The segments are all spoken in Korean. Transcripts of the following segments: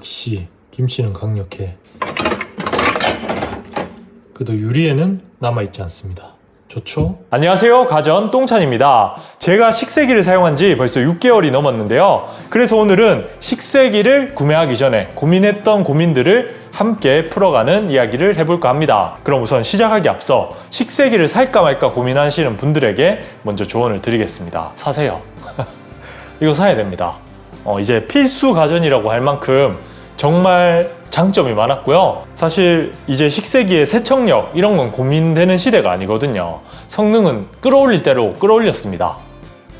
역시 김치는 강력해. 그래도 유리에는 남아있지 않습니다. 좋죠? 안녕하세요, 가전 똥찬입니다. 제가 식세기를 사용한 지 벌써 6개월이 넘었는데요. 그래서 오늘은 식세기를 구매하기 전에 고민했던 고민들을 함께 풀어가는 이야기를 해볼까 합니다. 그럼 우선 시작하기 앞서 식세기를 살까 말까 고민하시는 분들에게 먼저 조언을 드리겠습니다. 사세요. 이거 사야 됩니다. 이제 필수 가전이라고 할 만큼 정말 장점이 많았고요. 사실 이제 식세기의 세척력 이런 건 고민되는 시대가 아니거든요. 성능은 끌어올릴 대로 끌어올렸습니다.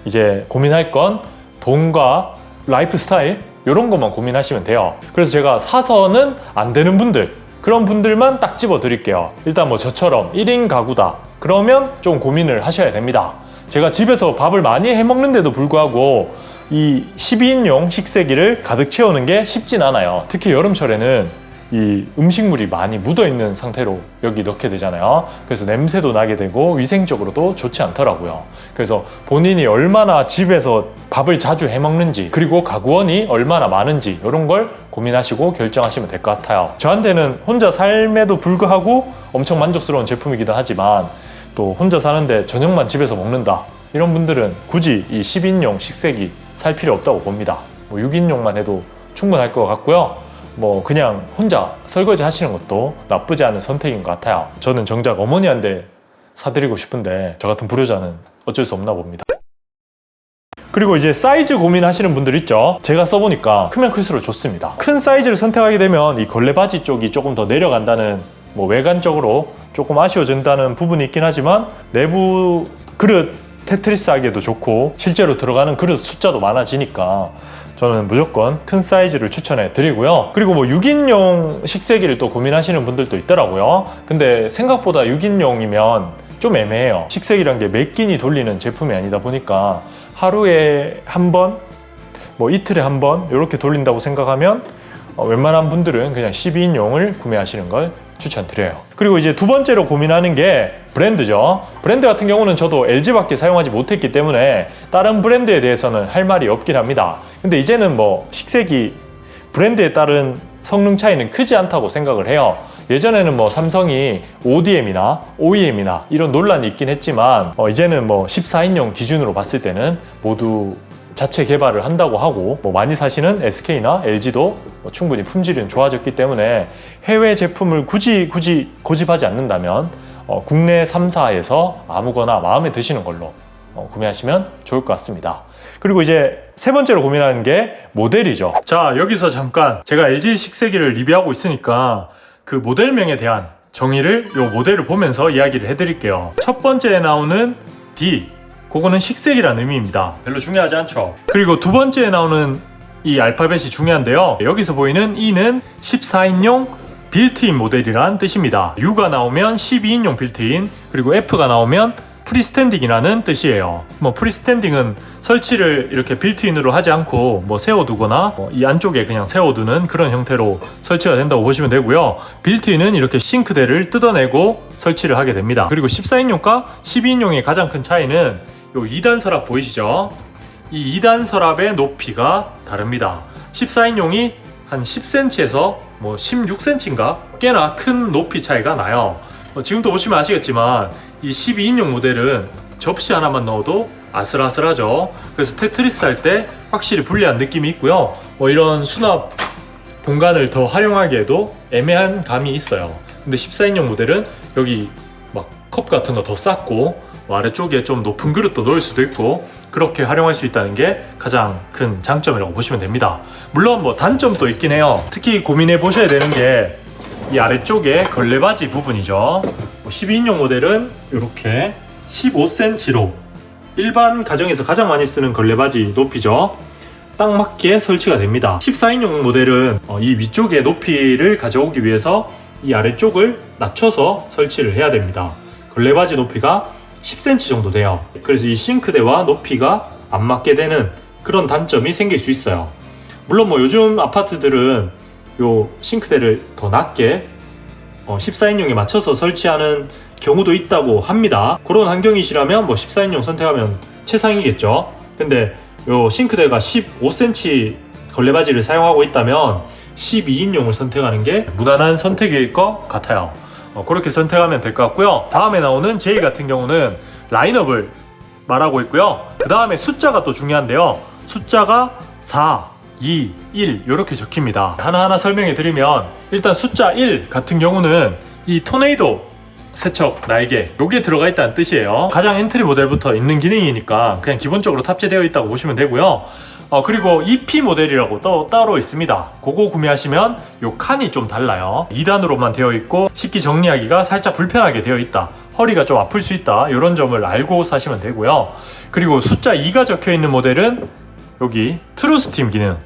이제 고민할 건 돈과 라이프 스타일 이런 것만 고민하시면 돼요. 그래서 제가 사서는 안 되는 분들, 그런 분들만 딱 집어 드릴게요. 일단 뭐 저처럼 1인 가구다 그러면 좀 고민을 하셔야 됩니다. 제가 집에서 밥을 많이 해 먹는데도 불구하고 이 12인용 식세기를 가득 채우는 게 쉽진 않아요. 특히 여름철에는 이 음식물이 많이 묻어있는 상태로 여기 넣게 되잖아요. 그래서 냄새도 나게 되고 위생적으로도 좋지 않더라고요. 그래서 본인이 얼마나 집에서 밥을 자주 해 먹는지, 그리고 가구원이 얼마나 많은지 이런 걸 고민하시고 결정하시면 될 것 같아요. 저한테는 혼자 삶에도 불구하고 엄청 만족스러운 제품이기도 하지만 또 혼자 사는데 저녁만 집에서 먹는다 이런 분들은 굳이 이 10인용 식세기 살 필요 없다고 봅니다. 6인용만 해도 충분할 것 같고요. 뭐 그냥 혼자 설거지 하시는 것도 나쁘지 않은 선택인 것 같아요. 저는 정작 어머니한테 사드리고 싶은데 저 같은 불효자는 어쩔 수 없나 봅니다. 그리고 이제 사이즈 고민하시는 분들 있죠. 제가 써보니까 크면 클수록 좋습니다. 큰 사이즈를 선택하게 되면 이 걸레바지 쪽이 조금 더 내려간다는, 뭐 외관적으로 조금 아쉬워진다는 부분이 있긴 하지만 내부 그릇 테트리스 하기에도 좋고 실제로 들어가는 그릇 숫자도 많아지니까 저는 무조건 큰 사이즈를 추천해 드리고요. 그리고 뭐 6인용 식세기를 또 고민하시는 분들도 있더라고요. 근데 생각보다 6인용이면 좀 애매해요. 식세기란 게 몇 끼니 돌리는 제품이 아니다 보니까 하루에 한 번, 뭐 이틀에 한 번 이렇게 돌린다고 생각하면 웬만한 분들은 그냥 12인용을 구매하시는 걸 추천드려요. 그리고 이제 두 번째로 고민하는 게 브랜드죠. 브랜드 같은 경우는 저도 LG밖에 사용하지 못했기 때문에 다른 브랜드에 대해서는 할 말이 없긴 합니다. 근데 이제는 뭐 식세기 브랜드에 따른 성능 차이는 크지 않다고 생각을 해요. 예전에는 뭐 삼성이 ODM이나 OEM이나 이런 논란이 있긴 했지만 이제는 뭐 14인용 기준으로 봤을 때는 모두 자체 개발을 한다고 하고, 뭐 많이 사시는 SK나 LG도 충분히 품질은 좋아졌기 때문에 해외 제품을 굳이 고집하지 않는다면 국내 3사에서 아무거나 마음에 드시는 걸로 구매하시면 좋을 것 같습니다. 그리고 이제 세 번째로 고민하는 게 모델이죠. 자, 여기서 잠깐 제가 LG 식세기를 리뷰하고 있으니까 그 모델명에 대한 정의를 이 모델을 보면서 이야기를 해드릴게요. 첫 번째에 나오는 D, 그거는 식세기라는 의미입니다. 별로 중요하지 않죠. 그리고 두 번째에 나오는 이 알파벳이 중요한데요. 여기서 보이는 E는 14인용 빌트인 모델이란 뜻입니다. U가 나오면 12인용 빌트인, 그리고 F가 나오면 프리스탠딩이라는 뜻이에요. 뭐 프리스탠딩은 설치를 이렇게 빌트인으로 하지 않고 뭐 세워두거나 이 안쪽에 그냥 세워두는 그런 형태로 설치가 된다고 보시면 되고요. 빌트인은 이렇게 싱크대를 뜯어내고 설치를 하게 됩니다. 그리고 14인용과 12인용의 가장 큰 차이는 요 2단 서랍 보이시죠? 이 2단 서랍의 높이가 다릅니다. 14인용이 한 10cm에서 뭐 16cm인가? 꽤나 큰 높이 차이가 나요. 지금도 보시면 아시겠지만 이 12인용 모델은 접시 하나만 넣어도 아슬아슬하죠. 그래서 테트리스 할 때 확실히 불리한 느낌이 있고요. 뭐 이런 수납 공간을 더 활용하기에도 애매한 감이 있어요. 근데 14인용 모델은 여기 막 컵 같은 거 더 쌓고 아래쪽에 좀 높은 그릇도 넣을 수도 있고 그렇게 활용할 수 있다는 게 가장 큰 장점이라고 보시면 됩니다. 물론 뭐 단점도 있긴 해요. 특히 고민해 보셔야 되는 게 이 아래쪽에 걸레바지 부분이죠. 12인용 모델은 이렇게 15cm로 일반 가정에서 가장 많이 쓰는 걸레바지 높이죠. 딱 맞게 설치가 됩니다. 14인용 모델은 이 위쪽의 높이를 가져오기 위해서 이 아래쪽을 낮춰서 설치를 해야 됩니다. 걸레바지 높이가 10cm 정도 돼요. 그래서 이 싱크대와 높이가 안 맞게 되는 그런 단점이 생길 수 있어요. 물론 뭐 요즘 아파트들은 요 싱크대를 더 낮게 14인용에 맞춰서 설치하는 경우도 있다고 합니다. 그런 환경이시라면 뭐 14인용 선택하면 최상이겠죠. 근데 요 싱크대가 15cm 걸레바지를 사용하고 있다면 12인용을 선택하는 게 무난한 선택일 것 같아요. 그렇게 선택하면 될 것 같고요. 다음에 나오는 J 같은 경우는 라인업을 말하고 있고요. 그 다음에 숫자가 또 중요한데요. 숫자가 4, 2, 1 이렇게 적힙니다. 하나하나 설명해 드리면 일단 숫자 1 같은 경우는 이 토네이도 세척 날개 요게 들어가 있다는 뜻이에요. 가장 엔트리 모델부터 있는 기능이니까 그냥 기본적으로 탑재되어 있다고 보시면 되고요. 그리고 EP 모델이라고 또 따로 있습니다. 그거 구매하시면 요 칸이 좀 달라요. 2단으로만 되어 있고 씻기 정리하기가 살짝 불편하게 되어 있다. 허리가 좀 아플 수 있다. 이런 점을 알고 사시면 되고요. 그리고 숫자 2가 적혀 있는 모델은 여기 트루스팀 기능,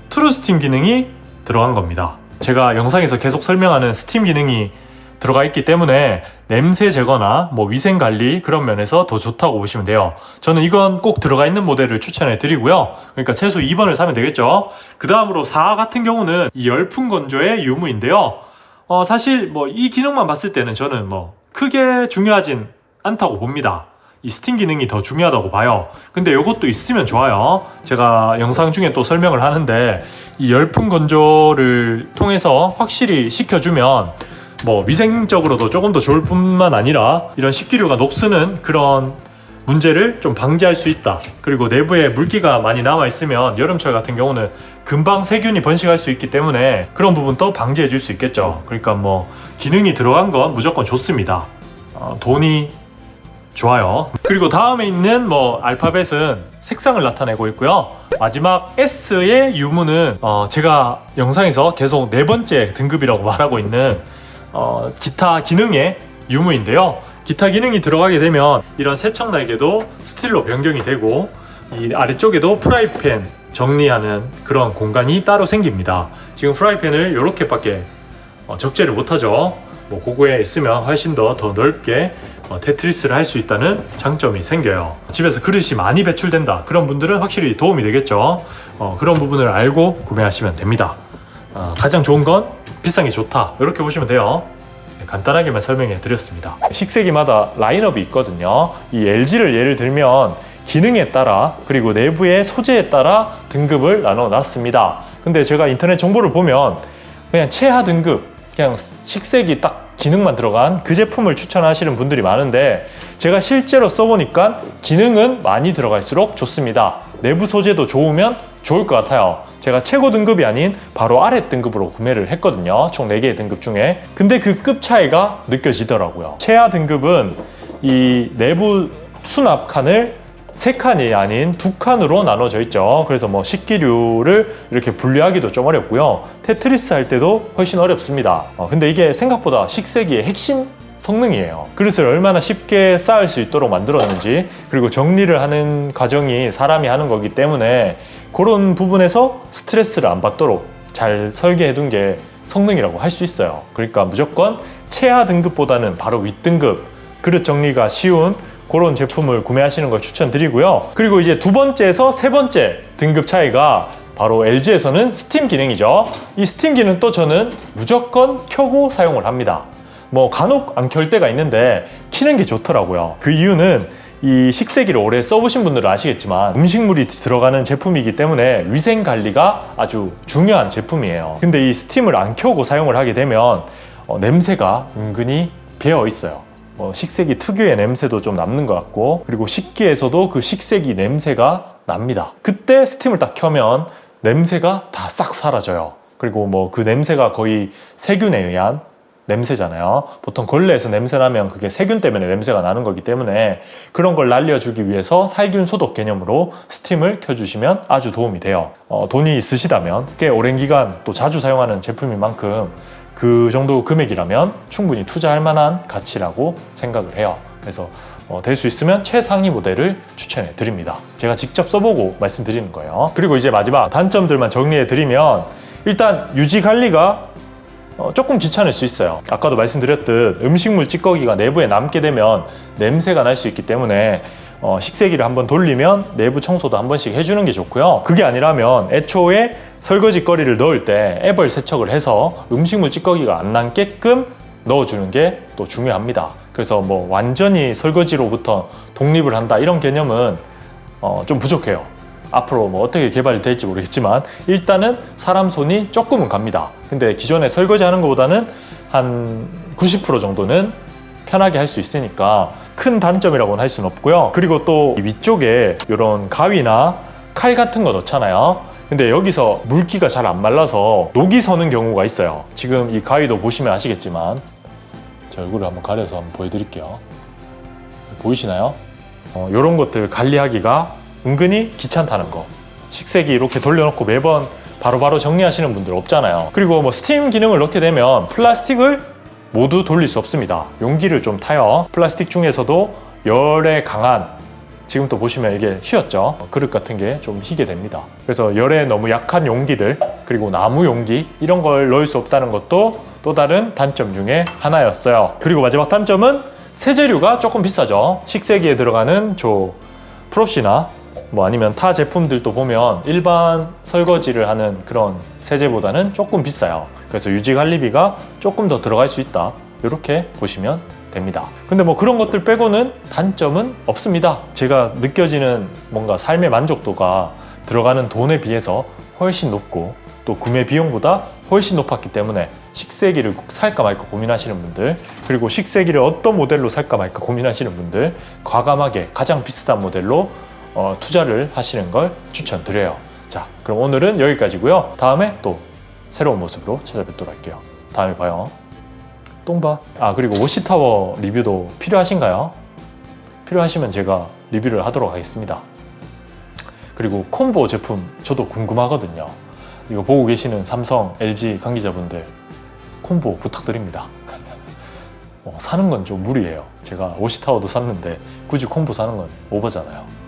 트루스팀 기능이 들어간 겁니다. 제가 영상에서 계속 설명하는 스팀 기능이 들어가 있기 때문에 냄새 제거나 뭐 위생 관리 그런 면에서 더 좋다고 보시면 돼요. 저는 이건 꼭 들어가 있는 모델을 추천해 드리고요. 그러니까 최소 2번을 사면 되겠죠. 그 다음으로 4 같은 경우는 이 열풍 건조의 유무인데요. 사실 뭐 이 기능만 봤을 때는 저는 뭐 크게 중요하진 않다고 봅니다. 이 스팀 기능이 더 중요하다고 봐요. 근데 이것도 있으면 좋아요. 제가 영상 중에 또 설명을 하는데 이 열풍 건조를 통해서 확실히 식혀주면 뭐 위생적으로도 조금 더 좋을 뿐만 아니라 이런 식기류가 녹쓰는 그런 문제를 좀 방지할 수 있다. 그리고 내부에 물기가 많이 남아있으면 여름철 같은 경우는 금방 세균이 번식할 수 있기 때문에 그런 부분도 방지해 줄 수 있겠죠. 그러니까 뭐 기능이 들어간 건 무조건 좋습니다. 돈이 좋아요. 그리고 다음에 있는 뭐 알파벳은 색상을 나타내고 있고요. 마지막 S의 유무는 제가 영상에서 계속 4번째 등급이라고 말하고 있는 기타 기능의 유무인데요. 기타 기능이 들어가게 되면 이런 세척 날개도 스틸로 변경이 되고 이 아래쪽에도 프라이팬 정리하는 그런 공간이 따로 생깁니다. 지금 프라이팬을 이렇게밖에 적재를 못하죠. 뭐 그거에 있으면 훨씬 더 넓게 테트리스를 할 수 있다는 장점이 생겨요. 집에서 그릇이 많이 배출된다 그런 분들은 확실히 도움이 되겠죠. 그런 부분을 알고 구매하시면 됩니다. 가장 좋은 건 비싼 게 좋다 이렇게 보시면 돼요. 간단하게만 설명해 드렸습니다. 식세기마다 라인업이 있거든요. 이 LG를 예를 들면 기능에 따라 그리고 내부의 소재에 따라 등급을 나눠 놨습니다. 근데 제가 인터넷 정보를 보면 그냥 최하 등급 그냥 식세기 딱 기능만 들어간 그 제품을 추천하시는 분들이 많은데 제가 실제로 써보니까 기능은 많이 들어갈수록 좋습니다. 내부 소재도 좋으면 좋을 것 같아요. 제가 최고 등급이 아닌 바로 아래 등급으로 구매를 했거든요. 총 4개의 등급 중에. 근데 그 급 차이가 느껴지더라고요. 최하 등급은 이 내부 수납 칸을 3칸이 아닌 2칸으로 나눠져 있죠. 그래서 뭐 식기류를 이렇게 분리하기도 좀 어렵고요. 테트리스 할 때도 훨씬 어렵습니다. 근데 이게 생각보다 식세기의 핵심 성능이에요. 그릇을 얼마나 쉽게 쌓을 수 있도록 만들었는지 그리고 정리를 하는 과정이 사람이 하는 거기 때문에 그런 부분에서 스트레스를 안 받도록 잘 설계해 둔 게 성능이라고 할 수 있어요. 그러니까 무조건 최하 등급보다는 바로 윗등급 그릇 정리가 쉬운 그런 제품을 구매하시는 걸 추천드리고요. 그리고 이제 2번째에서 3번째 등급 차이가 바로 LG에서는 스팀 기능이죠. 이 스팀 기능 또 저는 무조건 켜고 사용을 합니다. 뭐 간혹 안 켤 때가 있는데 켜는 게 좋더라고요. 그 이유는 이 식세기를 오래 써보신 분들은 아시겠지만 음식물이 들어가는 제품이기 때문에 위생 관리가 아주 중요한 제품이에요. 근데 이 스팀을 안 켜고 사용을 하게 되면 냄새가 은근히 배어 있어요. 식세기 특유의 냄새도 좀 남는 것 같고 그리고 식기에서도 그 식세기 냄새가 납니다. 그때 스팀을 딱 켜면 냄새가 다 싹 사라져요. 그리고 뭐 그 냄새가 거의 세균에 의한 냄새잖아요. 보통 걸레에서 냄새 나면 그게 세균 때문에 냄새가 나는 거기 때문에 그런 걸 날려주기 위해서 살균 소독 개념으로 스팀을 켜주시면 아주 도움이 돼요. 돈이 있으시다면 꽤 오랜 기간 또 자주 사용하는 제품인 만큼 그 정도 금액이라면 충분히 투자할 만한 가치라고 생각을 해요. 그래서 될 수 있으면 최상위 모델을 추천해 드립니다. 제가 직접 써보고 말씀드리는 거예요. 그리고 이제 마지막 단점들만 정리해 드리면 일단 유지 관리가 조금 귀찮을 수 있어요. 아까도 말씀드렸듯 음식물 찌꺼기가 내부에 남게 되면 냄새가 날 수 있기 때문에 식세기를 한번 돌리면 내부 청소도 한 번씩 해주는 게 좋고요. 그게 아니라면 애초에 설거지거리를 넣을 때 애벌 세척을 해서 음식물 찌꺼기가 안 남게끔 넣어주는 게 또 중요합니다. 그래서 뭐 완전히 설거지로부터 독립을 한다 이런 개념은 좀 부족해요. 앞으로 뭐 어떻게 개발이 될지 모르겠지만 일단은 사람 손이 조금은 갑니다. 근데 기존에 설거지하는 것보다는 한 90% 정도는 편하게 할 수 있으니까 큰 단점이라고는 할 수는 없고요. 그리고 또 위쪽에 이런 가위나 칼 같은 거 넣잖아요. 근데 여기서 물기가 잘 안 말라서 녹이 서는 경우가 있어요. 지금 이 가위도 보시면 아시겠지만 제 얼굴을 한번 가려서 한번 보여드릴게요. 보이시나요? 이런 것들 관리하기가 은근히 귀찮다는 거. 식세기 이렇게 돌려놓고 매번 바로바로 정리하시는 분들 없잖아요. 그리고 뭐 스팀 기능을 넣게 되면 플라스틱을 모두 돌릴 수 없습니다. 용기를 좀 타요. 플라스틱 중에서도 열에 강한, 지금 또 보시면 이게 휘었죠. 그릇 같은 게 좀 휘게 됩니다. 그래서 열에 너무 약한 용기들, 그리고 나무 용기 이런 걸 넣을 수 없다는 것도 또 다른 단점 중에 하나였어요. 그리고 마지막 단점은 세제류가 조금 비싸죠. 식세기에 들어가는 저 프로시나 뭐 아니면 타 제품들도 보면 일반 설거지를 하는 그런 세제보다는 조금 비싸요. 그래서 유지 관리비가 조금 더 들어갈 수 있다, 이렇게 보시면 됩니다. 근데 뭐 그런 것들 빼고는 단점은 없습니다. 제가 느껴지는 뭔가 삶의 만족도가 들어가는 돈에 비해서 훨씬 높고 또 구매 비용보다 훨씬 높았기 때문에 식세기를 살까 말까 고민하시는 분들, 그리고 식세기를 어떤 모델로 살까 말까 고민하시는 분들 과감하게 가장 비슷한 모델로 투자를 하시는 걸 추천드려요. 자, 그럼 오늘은 여기까지고요. 다음에 또 새로운 모습으로 찾아뵙도록 할게요. 다음에 봐요. 똥봐. 그리고 워시타워 리뷰도 필요하신가요? 필요하시면 제가 리뷰를 하도록 하겠습니다. 그리고 콤보 제품 저도 궁금하거든요. 이거 보고 계시는 삼성, LG 관계자분들 콤보 부탁드립니다. 사는 건 좀 무리예요. 제가 워시타워도 샀는데 굳이 콤보 사는 건 오버잖아요.